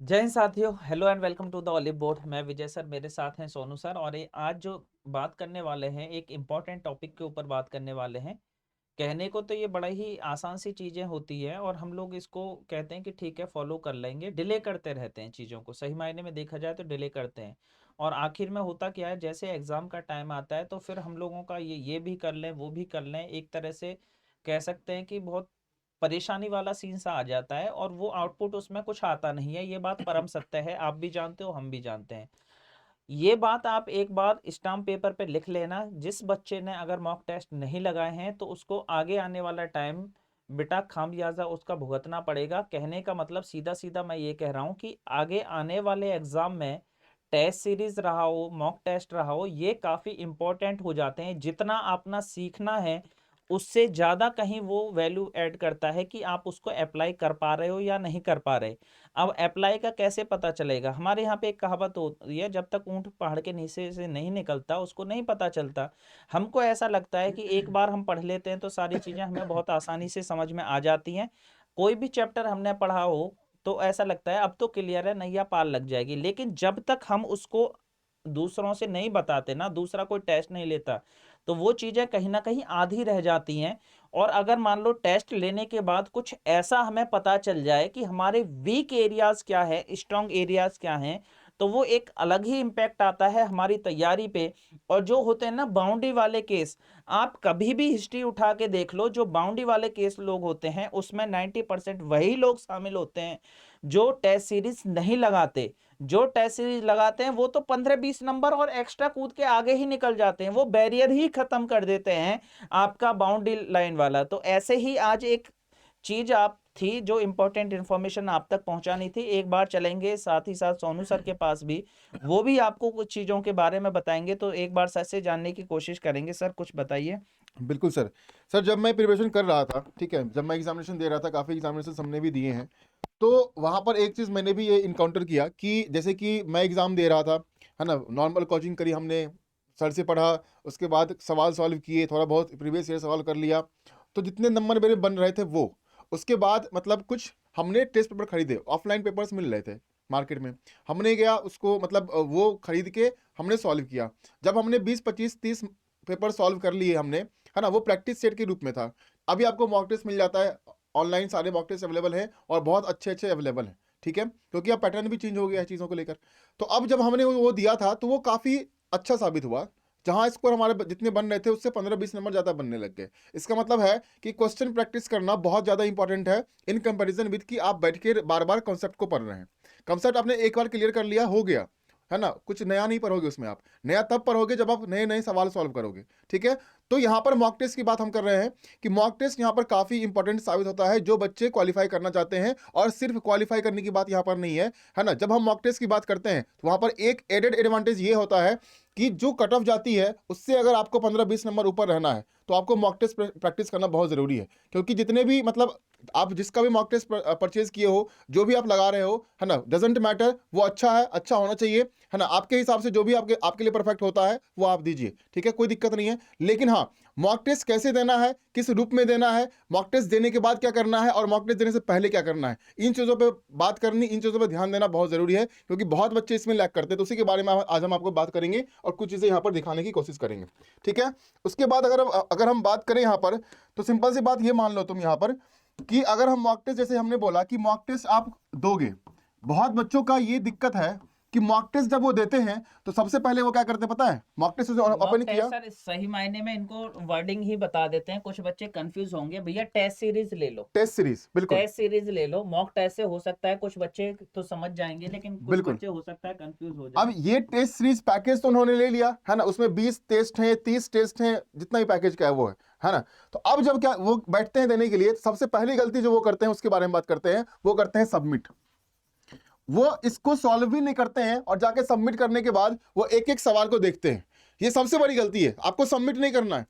जय हिंद साथियों, hello and welcome to the Oliveboard. मैं विजय सर, मेरे साथ हैं सोनू सर। और आज जो बात करने वाले हैं एक इम्पॉर्टेंट टॉपिक के ऊपर बात करने वाले हैं। कहने को तो ये बड़ा ही आसान सी चीज़ें होती है और हम लोग इसको कहते हैं कि ठीक है फॉलो कर लेंगे, डिले करते रहते हैं चीज़ों को। सही मायने में देखा जाए तो डिले करते हैं। और आखिर में होता क्या है, जैसे एग्ज़ाम का टाइम आता है तो फिर हम लोगों का ये भी कर लें वो भी कर लें, एक तरह से कह सकते हैं कि बहुत परेशानी वाला सीन सा आ जाता है और वो आउटपुट उसमें कुछ आता नहीं है। ये बात परम सत्य है, आप भी जानते हो हम भी जानते हैं। ये बात आप एक बार स्टाम्प पेपर पे लिख लेना, जिस बच्चे ने अगर मॉक टेस्ट नहीं लगाए हैं तो उसको आगे आने वाला टाइम बेटा खामियाजा उसका भुगतना पड़ेगा। कहने का मतलब सीधा सीधा मैं ये कह रहा हूँ कि आगे आने वाले एग्जाम में टेस्ट सीरीज रहा हो, मॉक टेस्ट रहा हो, ये काफ़ी इंपॉर्टेंट हो जाते हैं। जितना अपना सीखना है उससे ज़्यादा कहीं वो वैल्यू ऐड करता है कि आप उसको अप्लाई कर पा रहे हो या नहीं कर पा रहे। अब अप्लाई का कैसे पता चलेगा? हमारे यहाँ पे एक कहावत होती है, जब तक ऊँट पहाड़ के नीचे से नहीं निकलता उसको नहीं पता चलता। हमको ऐसा लगता है कि एक बार हम पढ़ लेते हैं तो सारी चीज़ें हमें बहुत आसानी से समझ में आ जाती हैं। कोई भी चैप्टर हमने पढ़ा हो तो ऐसा लगता है अब तो क्लियर है, नैया पार लग जाएगी। लेकिन जब तक हम उसको दूसरों से नहीं बताते ना, दूसरा कोई टेस्ट नहीं लेता, तो वो चीज़ें कहीं न कहीं आधी रह जाती हैं। और अगर मान लो टेस्ट लेने के बाद कुछ ऐसा हमें पता चल जाए कि हमारे वीक एरियाज़ क्या है, स्ट्रॉन्ग एरियाज़ क्या हैं, तो वो एक अलग ही इम्पैक्ट आता है हमारी तैयारी पे। और जो होते हैं ना बाउंड्री वाले केस, आप कभी भी हिस्ट्री उठा के देख लो, जो बाउंड्री वाले केस लोग होते हैं उसमें 90% वही लोग शामिल होते हैं जो टेस्ट सीरीज नहीं लगाते। जो टेस्ट सीरीज लगाते हैं वो तो 15-20 नंबर और एक्स्ट्रा कूद के आगे ही निकल जाते हैं, वो बैरियर ही खत्म कर देते हैं आपका बाउंड्री लाइन वाला। तो ऐसे ही आज एक चीज आप थी जो इंपॉर्टेंट इंफॉर्मेशन आप तक पहुंचानी थी, एक बार चलेंगे साथ ही साथ सोनू सर के पास भी, वो भी आपको कुछ चीजों के बारे में बताएंगे। तो एक बार सर से जानने की कोशिश करेंगे। सर कुछ बताइए। बिल्कुल सर। सर जब मैं प्रिपरेशन कर रहा था, ठीक है, जब मैं एग्जामिनेशन दे रहा था, काफ़ी एग्जामिनेशन हमने भी दिए हैं, तो वहाँ पर एक चीज़ मैंने भी ये इनकाउंटर किया कि जैसे कि मैं एग्ज़ाम दे रहा था, है ना, नॉर्मल कोचिंग करी हमने, सर से पढ़ा, उसके बाद सवाल सॉल्व किए, थोड़ा बहुत प्रीवियस ईयर सवाल कर लिया, तो जितने नंबर मेरे बन रहे थे वो, उसके बाद मतलब कुछ हमने टेस्ट पेपर खरीदे, ऑफलाइन पेपर्स मिल रहे थे मार्केट में, हमने गया उसको मतलब वो खरीद के हमने सॉल्व किया। जब हमने 20 25 30 पेपर सॉल्व कर लिए हमने, है ना, वो प्रैक्टिस सेट के रूप में था। अभी आपको मॉक टेस्ट मिल जाता है, ऑनलाइन सारे मॉक टेस्ट अवेलेबल हैं और बहुत अच्छे अच्छे अवेलेबल हैं, ठीक है, क्योंकि अब पैटर्न भी चेंज हो गया है चीज़ों को लेकर। तो अब जब हमने वो दिया था तो वो काफ़ी अच्छा साबित हुआ। जहाँ स्कोर हमारे जितने बन रहे थे उससे 15 20 नंबर ज़्यादा बनने लग गए। इसका मतलब है कि क्वेश्चन प्रैक्टिस करना बहुत ज़्यादा इंपॉर्टेंट है इन कंपैरिजन विद कि आप बैठ के बार बार कॉन्सेप्ट को पढ़ रहे हैं। कॉन्सेप्ट आपने एक बार क्लियर कर लिया, हो गया, है ना, कुछ नया नहीं पढ़ोगे उसमें। आप नया तब पढ़ोगे जब आप नए नए सवाल सॉल्व करोगे, ठीक है। तो यहाँ पर मॉक टेस्ट की बात हम कर रहे हैं कि मॉक टेस्ट यहाँ पर काफ़ी इंपॉर्टेंट साबित होता है जो बच्चे क्वालिफाई करना चाहते हैं। और सिर्फ क्वालिफाई करने की बात यहाँ पर नहीं है ना। जब हम मॉक टेस्ट की बात करते हैं तो वहाँ पर एक एडेड एडवांटेज ये होता है कि जो कट ऑफ जाती है उससे अगर आपको 15 20 नंबर ऊपर रहना है तो आपको मॉक टेस्ट प्रैक्टिस करना बहुत ज़रूरी है। क्योंकि जितने भी मतलब आप जिसका भी मॉक टेस्ट परचेज किए हो, जो भी आप लगा रहे हो, है ना, डजेंट मैटर, वो अच्छा है, अच्छा होना चाहिए, है ना, आपके हिसाब से जो भी आपके आपके लिए परफेक्ट होता है वो आप दीजिए, ठीक है, कोई दिक्कत नहीं है। लेकिन हाँ, मॉक टेस्ट कैसे देना है, किस रूप में देना है, मॉक टेस्ट देने के बाद क्या करना है और मॉक टेस्ट देने से पहले क्या करना है, इन चीज़ों पे बात करनी, इन चीज़ों पे ध्यान देना बहुत ज़रूरी है, क्योंकि बहुत बच्चे इसमें लैग करते हैं। तो उसी के बारे में आज हम आपको बात करेंगे और कुछ चीज़ें यहाँ पर दिखाने की कोशिश करेंगे, ठीक है। उसके बाद अगर हम बात करें यहाँ पर, तो सिंपल सी बात ये मान लो तुम यहाँ पर कि अगर हम मॉक टेस्ट, जैसे हमने बोला कि मॉक टेस्ट आप दोगे, बहुत बच्चों का ये दिक्कत है कि मॉक टेस्ट जब वो देते हैं तो सबसे पहले वो क्या करते हैं पता है, mock test mock open test किया। सर सही मायने में इनको वर्डिंग ही बता देते हैं, कुछ बच्चे कंफ्यूज होंगे। भैया टेस्ट सीरीज ले लो, टेस्ट सीरीज, बिल्कुल टेस्ट सीरीज ले लो। मॉक टेस्ट से हो सकता है कुछ बच्चे तो समझ जाएंगे लेकिन कुछ बिल्कुल। बच्चे हो सकता है कंफ्यूज हो अब जाए। ये टेस्ट सीरीज पैकेज तो उन्होंने ले लिया, है ना, उसमें 20 टेस्ट हैं, 30 टेस्ट हैं, जितना भी पैकेज का है वो है ना। तो अब जब क्या वो बैठते हैं देने के लिए, तो सबसे पहली गलती जो वो करते हैं उसके बारे में बात करते हैं, वो करते हैं सबमिट। वो इसको सॉल्व भी नहीं करते हैं और जाके सबमिट करने के बाद वो एक एक सवाल को देखते हैं। ये सबसे बड़ी गलती है, आपको सबमिट नहीं करना है।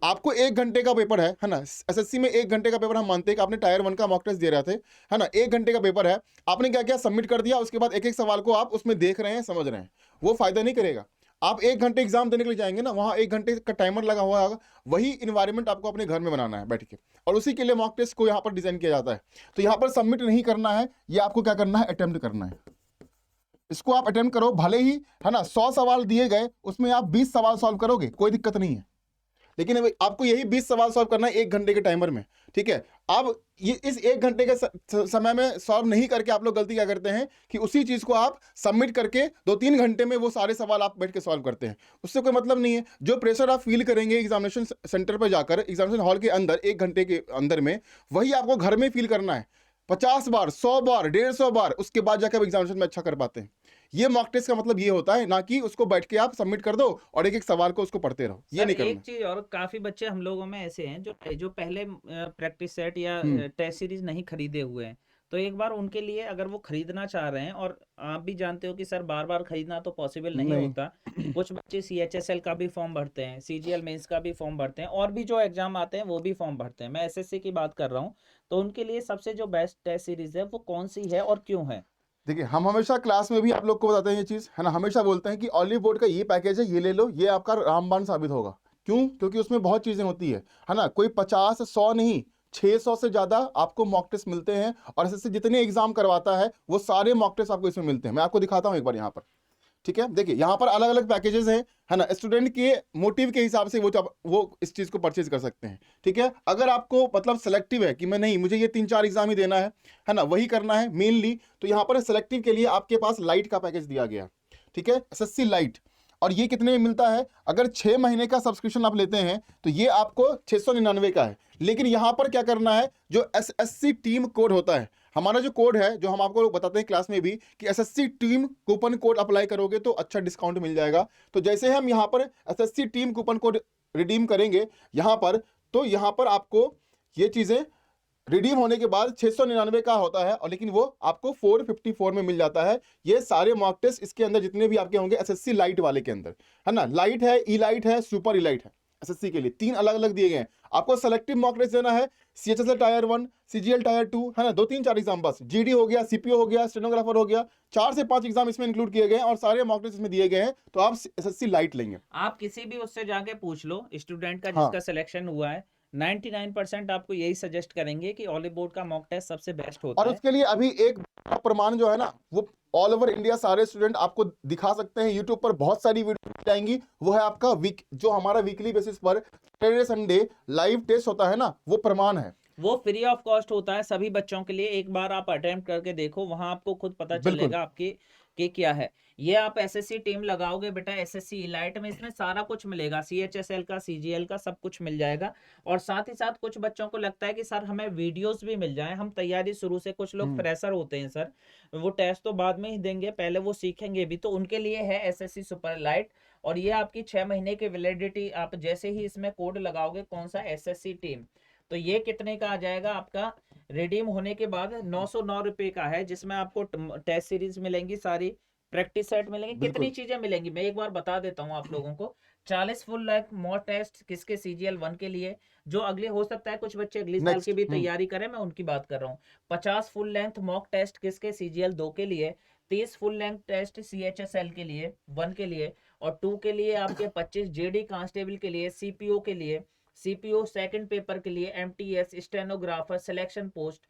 आपको 1 घंटे का पेपर है ना, एसएससी में 1 घंटे का पेपर हम मानते हैं कि आपने टायर 1 का मॉक टेस्ट दे रहे थे, है ना, 1 घंटे का पेपर है, आपने क्या किया, सबमिट कर दिया, उसके बाद एक एक सवाल को आप उसमें देख रहे हैं, समझ रहे हैं, वो फायदा नहीं करेगा। आप 1 घंटे एग्जाम देने के लिए जाएंगे ना, वहाँ 1 घंटे का टाइमर लगा हुआ होगा, वही इन्वायरमेंट आपको अपने घर में बनाना है बैठ के, और उसी के लिए मॉक टेस्ट को यहाँ पर डिजाइन किया जाता है। तो यहाँ पर सबमिट नहीं करना है, ये आपको क्या करना है, अटेम्प्ट करना है। इसको आप अटेम्प्ट करो, भले ही है ना 100 सवाल दिए गए, उसमें आप 20 सवाल सॉल्व करोगे, कोई दिक्कत नहीं है। लेकिन अब आपको यही 20 सवाल सॉल्व करना है 1 घंटे के टाइमर में, ठीक है। अब ये इस 1 घंटे के समय में सॉल्व नहीं करके आप लोग गलती क्या करते हैं कि उसी चीज को आप सबमिट करके 2-3 घंटे में वो सारे सवाल आप बैठ के सॉल्व करते हैं। उससे कोई मतलब नहीं है। जो प्रेशर आप फील करेंगे एग्जामिनेशन सेंटर पर जाकर, एग्जामिनेशन हॉल के अंदर 1 घंटे के अंदर में, वही आपको घर में फील करना है 50 बार, 100 बार, 150 बार, उसके बाद जाकर आप एग्जामिनेशन में अच्छा कर पाते हैं। ये मॉक टेस्ट का मतलब ये होता है, ना कि उसको बैठ के आप सबमिट कर दो और एक एक सवाल को उसको पढ़ते रहो, ये सर नहीं एक करना। चीज और, काफी बच्चे हम लोगों में ऐसे हैं जो जो पहले प्रैक्टिस सेट या हम्म टेस्ट सीरीज नहीं खरीदे हुए हैं। तो एक बार उनके लिए अगर वो खरीदना चाह रहे हैं, और आप भी जानते हो कि सर बार बार खरीदना तो पॉसिबल नहीं नहीं होता। कुछ बच्चे CHSL का भी फॉर्म भरते हैं, CGL मेंस का भी फॉर्म भरते हैं, और भी जो एग्जाम आते हैं वो भी फॉर्म भरते हैं। मैं SSC की बात कर रहा हूँ। तो उनके लिए सबसे जो बेस्ट टेस्ट सीरीज है वो कौन सी है और क्यों है? देखिए, हम हमेशा क्लास में भी आप लोग को बताते हैं ये चीज़, है ना, हमेशा बोलते हैं कि ऑलिव बोर्ड का ये पैकेज है, ये ले लो, ये आपका रामबाण साबित होगा। क्यों? क्योंकि उसमें बहुत चीज़ें होती है ना, कोई 50 100 नहीं, 600 से ज़्यादा आपको मॉक टेस्ट मिलते हैं। और ऐसे जितने एग्जाम करवाता है वो सारे मॉक टेस्ट आपको इसमें मिलते हैं। मैं आपको दिखाता हूँ एक बार यहाँ पर, ठीक है। देखिए यहाँ पर अलग अलग पैकेजेस हैं, है ना, स्टूडेंट के मोटिव के हिसाब से वो इस चीज को परचेज कर सकते हैं, ठीक है। अगर आपको मतलब सेलेक्टिव है कि मैं नहीं, मुझे ये 3-4 एग्जाम ही देना है ना, वही करना है मेनली, तो यहाँ पर सेलेक्टिव के लिए आपके पास लाइट का पैकेज दिया गया, ठीक है, SSC लाइट। और ये कितने में मिलता है? अगर 6 महीने का सब्सक्रिप्शन आप लेते हैं तो ये आपको 699 का है। लेकिन यहाँ पर क्या करना है, जो SSC टीम कोड होता है, हमारा जो कोड है, जो हम आपको बताते हैं क्लास में भी, कि SSC team coupon code apply करोगे तो अच्छा डिस्काउंट मिल जाएगा। तो जैसे हम यहाँ पर SSC team coupon code redeem करेंगे यहाँ पर, तो यहाँ पर आपको ये चीज़ें रिडीम होने के बाद 699 का होता है, और लेकिन वो आपको 454 में मिल जाता है। ये सारे मॉक टेस्ट इसके अंदर जितने भी आपके होंगे SSC लाइट वाले के अंदर, है ना, लाइट है, ई लाइट है, सुपर ई लाइट है। SSC के लिए 3 अलग अलग दिए गए हैं। आपको सेलेक्टिव मॉक टेस्ट देना है, CHSL टायर 1, CGL टायर 2, है ना, 2-3-4 एग्जाम बस, GD हो गया, CPO हो गया, स्टेनोग्राफर हो गया, 4 से 5 एग्जाम इसमें इंक्लूड किए गए हैं और सारे मॉक टेस्ट इसमें दिए गए हैं। तो आप SSC लाइट लेंगे। आप किसी भी उससे जाके पूछ लो स्टूडेंट का हाँ, जिसका सिलेक्शन हुआ है, 99% आपको यही सजेस्ट करेंगे कि ऑलिव बोर्ड का मॉक टेस्ट सबसे बेस्ट होता और है। उसके लिए अभी एक बड़ा प्रमाण जो है ना, वो ऑल ओवर इंडिया सारे स्टूडेंट आपको दिखा सकते हैं। यूट्यूब पर बहुत सारी वीडियो मिल जाएंगी। वो है आपका जो हमारा वीकली बेसिस पर सैटरडे संडे लाइव टेस्ट होता है ना, वो प्रमाण है। वो फ्री ऑफ कॉस्ट होता है सभी बच्चों के लिए। एक बार आप अटेम्प्ट करके देखो, वहां आपको खुद पता बिल्कुल। चलेगा आपके कि क्या है। ये आप SSC टीम लगाओगे बेटा, SSC इलाइट में, इसमें सारा कुछ मिलेगा, CHSL का, CGL का, सब कुछ मिल जाएगा। और साथ ही साथ कुछ बच्चों को लगता है कि सर हमें वीडियोस भी मिल जाए, हम तैयारी शुरू से, कुछ लोग फ्रेशर होते हैं सर, वो टेस्ट तो बाद में ही देंगे, पहले वो सीखेंगे भी, तो उनके लिए है SSC सुपर लाइट। और ये आपकी 6 महीने की वैलिडिटी, आप जैसे ही इसमें कोड लगाओगे कौन सा, SSC टीम, तो ये कितने का आ जाएगा आपका, रिडीम होने के बाद 909 रुपए का है, जिसमें आपको टेस्ट सीरीज मिलेंगी सारी, प्रैक्टिस सेट मिलेंगे, कितनी बिल्कुल। चीजें मिलेंगी मैं एक बार बता देता हूँ आप लोगों को। 40 फुल लैंथ मॉक टेस्ट किसके, CGL 1 के लिए, जो अगले, हो सकता है कुछ बच्चे अगले साल की नेक्स्ट। भी तैयारी करें, मैं उनकी बात कर रहा हूँ। 50 फुल लेंथ मॉक टेस्ट किसके, CGL 2 के लिए। 30 फुल लेंथ टेस्ट CHSL के लिए 1 के लिए, और 2 के लिए आपके 25 JD कांस्टेबल के लिए, CPO के लिए, CPO सेकंड पेपर के लिए, MTS stenographer selection post,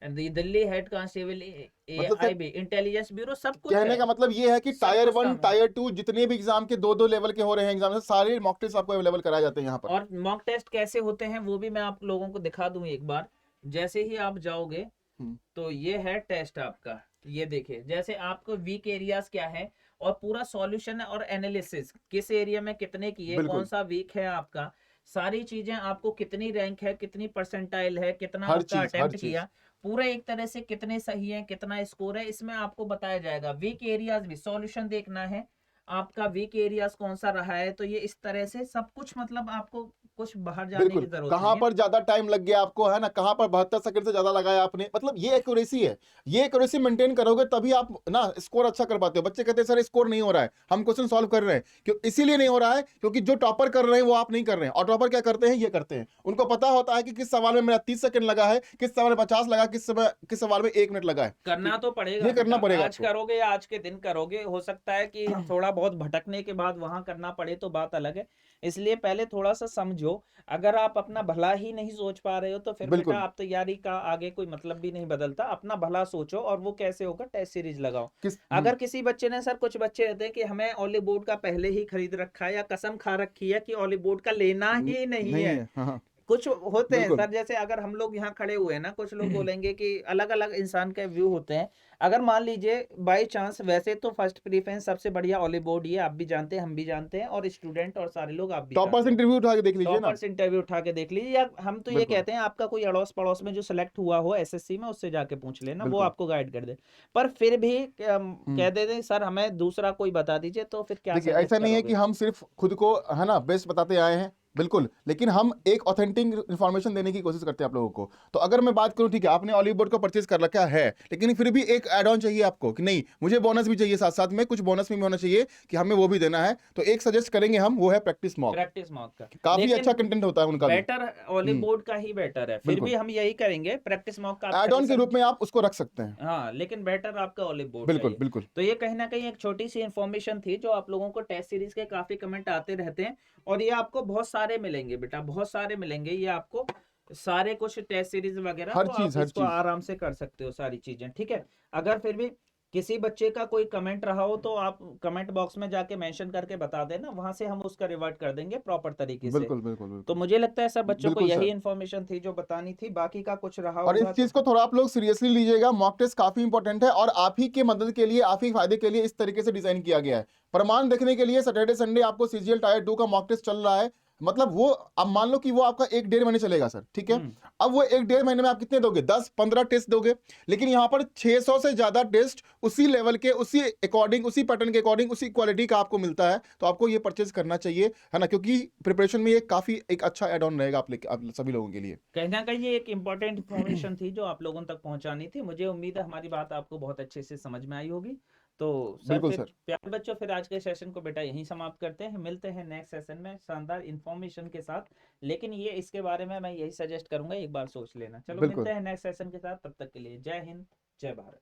Delhi head constable, मतलब सर, AIB इंटेलिजेंस ब्यूरो, सब कुछ कहने है। का मतलब ये है कि सब टायर कुछ 1 काम है। टायर 2 जितने भी एग्जाम के 2-2 लेवल के हो रहे हैं एग्जाम, सारे मॉक टेस्ट आपको अवेलेबल कराए जाते हैं यहाँ पर। और मॉक टेस्ट कैसे होते हैं वो भी मैं आप लोगों को दिखा दूं एक बार। जैसे ही आप जाओगे हम्म, तो ये है टेस्ट आपका, ये देखिए, जैसे आपको वीक एरियाज क्या है, और पूरा सॉल्यूशन और एनालिसिस, किस एरिया में कितने किए, कौन बिल्कुल। सा वीक है आपका, सारी चीजें आपको, कितनी रैंक है, कितनी परसेंटाइल है, कितना हर आपका चीज, हर अटेम्प्ट चीज। किया, पूरा एक तरह से कितने सही है, कितना स्कोर है, इसमें आपको बताया जाएगा। वीक एरियाज भी सॉल्यूशन देखना है आपका, वीक एरियाज कौन सा रहा है, तो ये इस तरह से सब कुछ, मतलब आपको कुछ बाहर जाने बिल्कुल, की जरूरत कहाँ नहीं है। पर ज्यादा टाइम लग गया आपको, है ना, कहाँ पर 72 सेकंड से ज्यादा लगाया आपने, मतलब ये एक्यूरेसी है। ये एक्यूरेसी मेंटेन करोगे तभी आप ना स्कोर अच्छा कर पाते हो। बच्चे कहते हैं सर स्कोर नहीं हो रहा है, हम क्वेश्चन सॉल्व कर रहे हैं, क्यों? इसीलिए नहीं हो रहा है क्योंकि जो टॉपर कर रहे हैं वो आप नहीं कर रहे हैं। और टॉपर क्या करते हैं, ये करते हैं, उनको पता होता है कि किस सवाल में मेरा 30 सेकंड लगा है, किस सवाल में 50 लगा, किस सवाल में 1 मिनट लगा है। करना तो पड़ेगा ये बेटा, करना पड़ेगा आज आपको। करोगे या आज के दिन करोगे, हो सकता है कि थोड़ा बहुत भटकने के बाद वहां करना पड़े तो बात अलग है। इसलिए पहले थोड़ा सा समझो। जो, अगर आप अपना भला ही नहीं सोच पा रहे हो तो फिर बेटा बिल्कुल आप तैयारी का आगे कोई मतलब भी नहीं बदलता। अपना भला सोचो, और वो कैसे होगा, टेस्ट सीरीज लगाओ। किस अगर किसी बच्चे ने, सर कुछ बच्चे रहते हैं कि हमें ऑली बोर्ड का पहले ही खरीद रखा है या कसम खा रखी है कि ऑली बोर्ड का लेना ही नहीं नहीं है। है, हाँ हाँ कुछ होते हैं बिल्कुल सर, जैसे अगर हम लोग यहाँ खड़े हुए हैं ना, कुछ लोग बोलेंगे कि अलग अलग इंसान के व्यू होते हैं। अगर मान लीजिए बाई चांस, वैसे तो फर्स्ट प्रीफरेंस सबसे बढ़िया ऑली बोर्ड, ये आप भी जानते हैं, हम भी जानते हैं, और स्टूडेंट और सारे लोग आप भी टॉपर्स जानते हैं। इंटरव्यू उठा के देख लीजिए ना। टॉपर्स इंटरव्यू उठा के देख लीजिए, या हम तो ये बिल्कुल कहते हैं आपका कोई अड़ोस पड़ोस में जो सेलेक्ट हुआ हो एसएससी में, उससे जाके पूछ लेना, वो बिल्कुल आपको गाइड कर दे। पर फिर भी हम्म कह देते हैं सर हमें दूसरा कोई बता दीजिए, तो फिर क्या देखिए, सजेस्ट ऐसा नहीं है कि करोगे? हम सिर्फ खुद को, है ना, बेस्ट बताते आए हैं, बिल्कुल, लेकिन हम एक ऑथेंटिक इन्फॉर्मेशन देने की कोशिश करते हैं आप लोगों को। तो अगर मैं बात करूं, ठीक है, आपने ऑलिव बोर्ड को परचेज कर रखा है, लेकिन फिर भी एक एड ऑन चाहिए आपको कि नहीं, मुझे बोनस भी चाहिए, साथ साथ में कुछ बोनस में भी होना चाहिए कि हमें वो भी देना है। तो एक सजेस्ट करेंगे हम, वो है प्रैक्टिस मॉक। प्रैक्टिस मॉक का, काफी लेकिन अच्छा कंटेंट होता है उनका भी। बेटर ऑलिव बोर्ड का ही बेटर है, फिर भी बिल्कुल, हम यही करेंगे, प्रैक्टिस मॉक का आप एड ऑन के सजेशन। रूप में आप उसको रख सकते हैं। हाँ, लेकिन बेटर आपका ऑलिव बोर्ड का ही बिल्कुल है। बिल्कुल तो ये कहीं ना कहीं एक छोटी सी इंफॉर्मेशन थी, जो आप लोगों को टेस्ट सीरीज के काफी कमेंट आते रहते हैं, और ये आपको बहुत सारे मिलेंगे बेटा, बहुत सारे मिलेंगे ये आपको, सारे कुछ टेस्ट सीरीज वगैरह, हर तो आप चीज हर इसको चीज। आराम से कर सकते हो सारी चीजें, ठीक है। अगर फिर भी किसी बच्चे का कोई कमेंट रहा हो, तो आप कमेंट बॉक्स में जाके मेंशन करके बता देना, वहां से हम उसका रिवर्ट कर देंगे प्रॉपर तरीके से। बिल्कुल बिल्कुल तो बिल्कुल मुझे लगता है सब बच्चों को बिल्कुल यही सर। इन्फॉर्मेशन थी जो बतानी थी, बाकी का कुछ रहा और इस होगा चीज तो। को थोड़ा आप लोग सीरियसली लीजिएगा, मॉक टेस्ट काफी इंपॉर्टेंट है और आप ही के मदद के लिए, आप ही फायदे के लिए इस तरीके से डिजाइन किया गया है। प्रमाण देखने के लिए सैटरडे संडे आपको सीजीएल टायर 2 का मॉक टेस्ट चल रहा है, मतलब वो, अब मान लो कि वो आपका 1-1.5 महीने चलेगा सर, ठीक है। हम्म। अब वो 1-1.5 महीने में आप कितने दोगे, 10-15 टेस्ट दोगे, लेकिन यहाँ पर 600 से ज्यादा टेस्ट उसी लेवल के, उसी अकॉर्डिंग, उसी पैटर्न के अकॉर्डिंग, उसी क्वालिटी का आपको मिलता है। तो आपको ये परचेज करना चाहिए, है ना, क्योंकि प्रिपरेशन में ये काफी एक अच्छा एड ऑन रहेगा आप सभी लोगों के लिए। कहीं ना कहीं ये एक इम्पोर्टेंट इन्फॉर्मेशन थी जो आप लोगों तक पहुंचानी थी। मुझे उम्मीद है हमारी बात आपको बहुत अच्छे से समझ में आई होगी। तो सर बिल्कुल फिर सर। प्यारे बच्चों, फिर आज के सेशन को बेटा यहीं समाप्त करते हैं, मिलते हैं नेक्स्ट सेशन में शानदार इन्फॉर्मेशन के साथ। लेकिन ये इसके बारे में मैं यही सजेस्ट करूंगा, एक बार सोच लेना। चलो मिलते बिल्कुल। हैं नेक्स्ट सेशन के साथ, तब तक के लिए जय हिंद, जय भारत।